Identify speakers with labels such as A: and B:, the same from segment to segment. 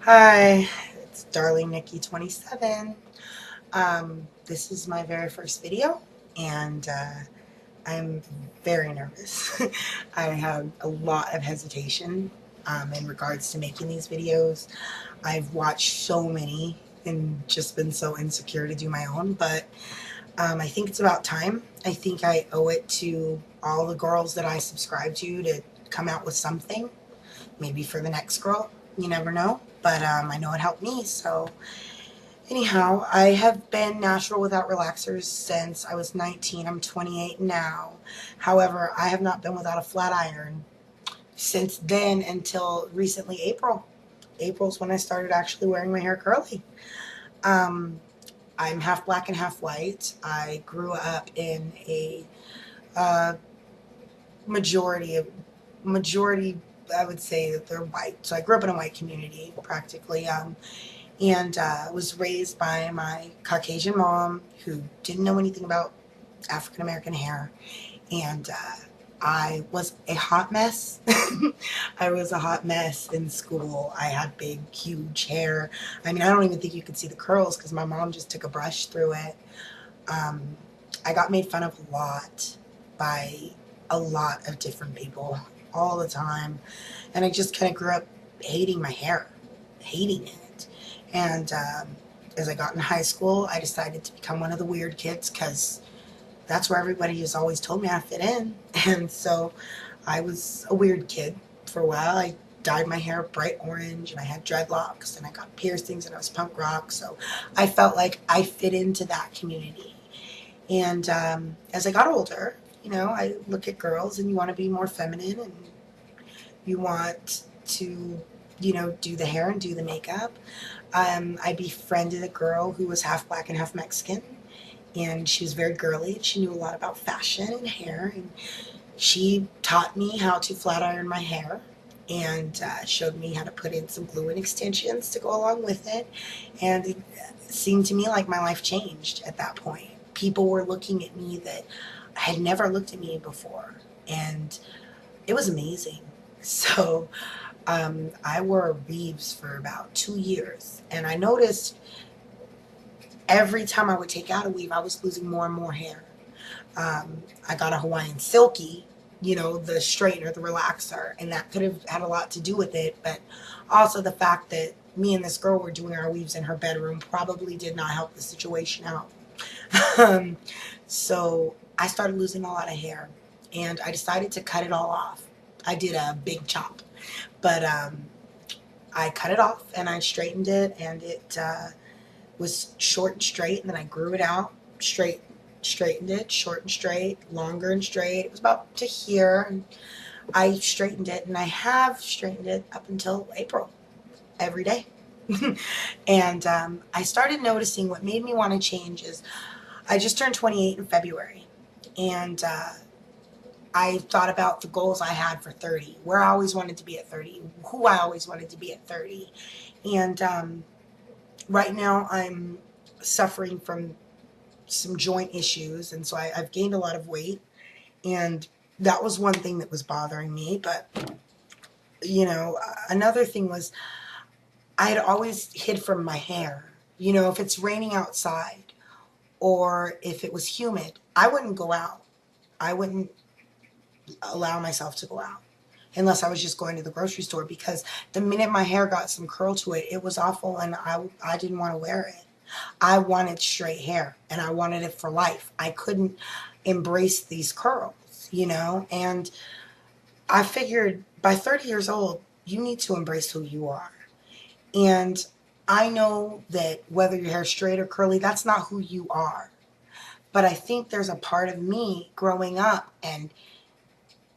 A: Hi, it's Darling Nikki 27. This is my very first video, and I'm very nervous. I have a lot of hesitation in regards to making these videos. I've watched so many and just been so insecure to do my own, but I think it's about time. I think I owe it to all the girls that I subscribe to come out with something, maybe for the next girl. You never know. But I know it helped me. So anyhow, I have been natural without relaxers since I was 19. I'm 28 now. However, I have not been without a flat iron since then until recently April. April's when I started actually wearing my hair curly. Um, I'm half black and half white. I grew up in a uh, majority of majority. I would say that they're white. So I grew up in a white community practically. And was raised by my Caucasian mom who didn't know anything about African American hair. And I was a hot mess. I was a hot mess in school. I had big, huge hair. I mean, I don't even think you could see the curls because my mom just took a brush through it. Um, I got made fun of a lot by a lot of different people all the time. And I just kind of grew up hating my hair, hating it. And as I got in high school, I decided to become one of the weird kids because that's where everybody has always told me I fit in. And so I was a weird kid for a while. I dyed my hair bright orange and I had dreadlocks and I got piercings and I was punk rock. So I felt like I fit into that community. And as I got older, I look at girls and you want to be more feminine and you want to, do the hair and do the makeup. I befriended a girl who was half black and half Mexican, and she was very girly. She knew a lot about fashion and hair, and she taught me how to flat iron my hair and showed me how to put in some glue and extensions to go along with it. And it seemed to me like my life changed at that point. People were looking at me that had never looked at me before, and it was amazing. So I wore weaves for about 2 years, and I noticed every time I would take out a weave, I was losing more and more hair. I got a Hawaiian Silky, the straightener, the relaxer, and that could have had a lot to do with it, but also the fact that me and this girl were doing our weaves in her bedroom probably did not help the situation out. um, so I started losing a lot of hair, and I decided to cut it all off. I did a big chop, but I cut it off and I straightened it, and it was short and straight, and then I grew it out, straightened it, short and straight, longer and straight. It was about to here, and I straightened it, and I have straightened it up until April, every day. And I started noticing what made me want to change is I just turned 28 in February, and I thought about the goals I had for 30, where I always wanted to be at 30, who I always wanted to be at 30. And right now I'm suffering from some joint issues, and so I've gained a lot of weight, and that was one thing that was bothering me. But another thing was I had always hid from my hair. If it's raining outside or if it was humid, I wouldn't go out. I wouldn't allow myself to go out unless I was just going to the grocery store, because the minute my hair got some curl to it, it was awful, and I didn't want to wear it. I wanted straight hair, and I wanted it for life. I couldn't embrace these curls, and I figured by 30 years old, you need to embrace who you are. And I know that whether your hair's straight or curly, that's not who you are. But I think there's a part of me growing up and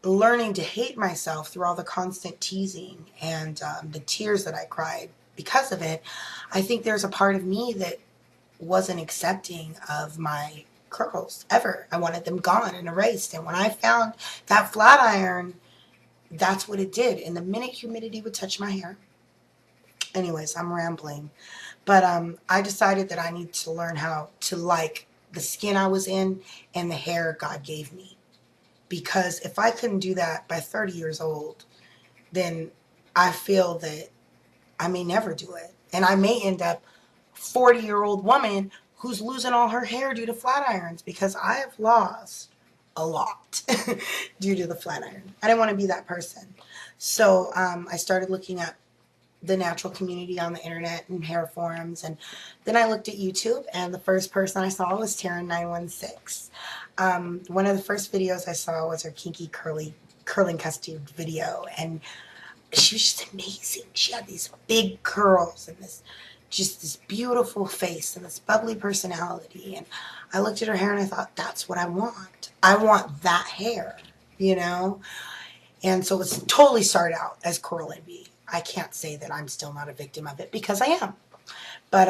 A: learning to hate myself through all the constant teasing and the tears that I cried because of it. I think there's a part of me that wasn't accepting of my curls ever. I wanted them gone and erased. And when I found that flat iron, that's what it did. And the minute humidity would touch my hair, anyways, I'm rambling. But I decided that I need to learn how to like the skin I was in and the hair God gave me. Because if I couldn't do that by 30 years old, then I feel that I may never do it. And I may end up 40-year-old woman who's losing all her hair due to flat irons, because I have lost a lot due to the flat iron. I didn't want to be that person. So I started looking at the natural community on the internet and hair forums, and then I looked at YouTube, and the first person I saw was Taryn916. One of the first videos I saw was her kinky curling custard video, and she was just amazing. She had these big curls and this beautiful face and this bubbly personality. And I looked at her hair and I thought, that's what I want. I want that hair, you know? And so it's totally started out as Coral Envy. I can't say that I'm still not a victim of it, because I am. But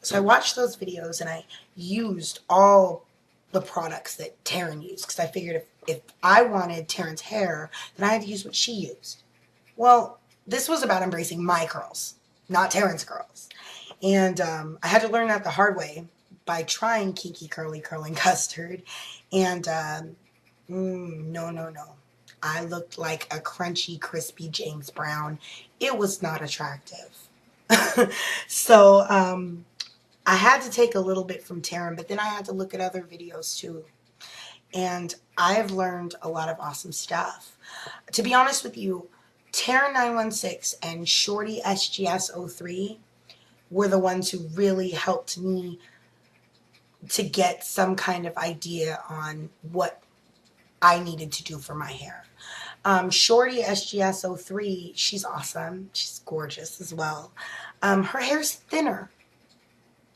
A: so I watched those videos and I used all the products that Taryn used, because I figured if I wanted Taryn's hair, then I had to use what she used. Well, this was about embracing my curls, not Taryn's curls. And I had to learn that the hard way by trying Kinky Curling Custard. And no. I looked like a crunchy, crispy James Brown. It was not attractive. So I had to take a little bit from Taryn, but then I had to look at other videos too. And I've learned a lot of awesome stuff. To be honest with you, Taryn916 and Shorty SGS03 were the ones who really helped me to get some kind of idea on what I needed to do for my hair. Shorty SGS03, she's awesome. She's gorgeous as well. Her hair's thinner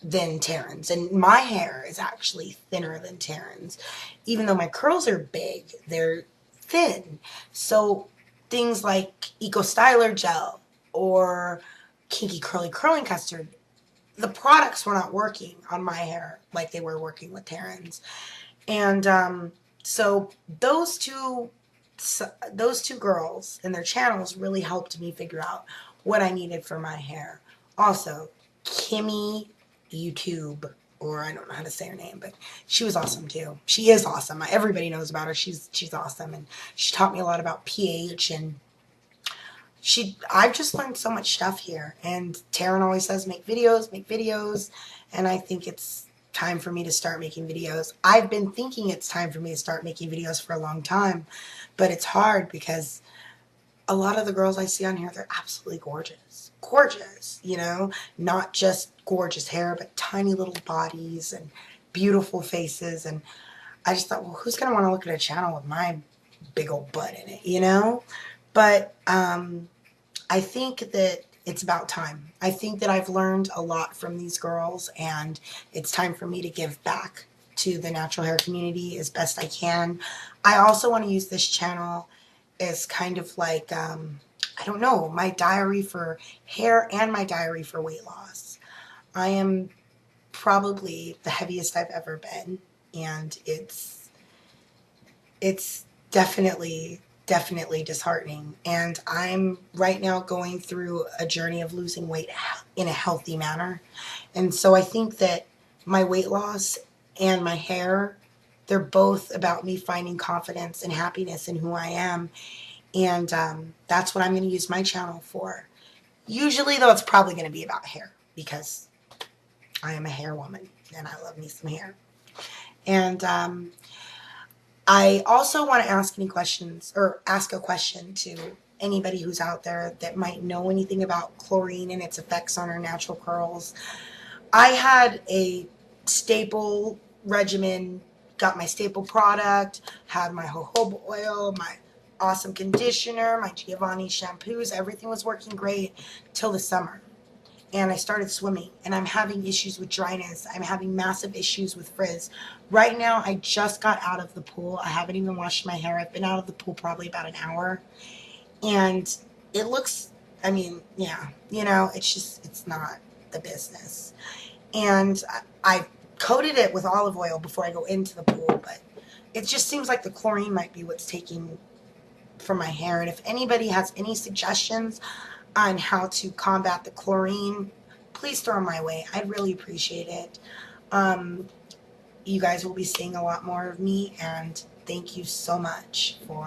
A: than Taryn's, and my hair is actually thinner than Taryn's. Even though my curls are big, they're thin. So things like Eco Styler Gel or Kinky Curling Custard, the products were not working on my hair like they were working with Taryn's. And so those two girls and their channels really helped me figure out what I needed for my hair. Also, Kimmy YouTube, or I don't know how to say her name, but she was awesome too. She is awesome. Everybody knows about her. She's awesome, and she taught me a lot about pH, and I've just learned so much stuff here. And Taryn always says make videos, and I think it's time for me to start making videos. I've been thinking it's time for me to start making videos for a long time, but it's hard because a lot of the girls I see on here, they're absolutely gorgeous. Gorgeous, you know? Not just gorgeous hair, but tiny little bodies and beautiful faces. And I just thought, well, who's going to want to look at a channel with my big old butt in it, you know? But I think that it's about time. I think that I've learned a lot from these girls, and it's time for me to give back to the natural hair community as best I can. I also want to use this channel as kind of like, I don't know, my diary for hair and my diary for weight loss. I am probably the heaviest I've ever been, and it's definitely disheartening. And I'm right now going through a journey of losing weight in a healthy manner. And so I think that my weight loss and my hair, they're both about me finding confidence and happiness in who I am. And that's what I'm going to use my channel for. Usually, though, it's probably going to be about hair, because I am a hair woman and I love me some hair. And I also want to ask any questions, or ask a question to anybody who's out there that might know anything about chlorine and its effects on our natural curls. I had a staple regimen, got my staple product, had my jojoba oil, my awesome conditioner, my Giovanni shampoos. Everything was working great till the summer. And I started swimming, and I'm having issues with dryness. I'm having massive issues with frizz. Right now, I just got out of the pool. I haven't even washed my hair. I've been out of the pool probably about an hour. And it looks, I mean, yeah, you know, it's not the business. And I coated it with olive oil before I go into the pool, but it just seems like the chlorine might be what's taking from my hair. And if anybody has any suggestions on how to combat the chlorine, please throw them my way. I'd really appreciate it. You guys will be seeing a lot more of me, and thank you so much for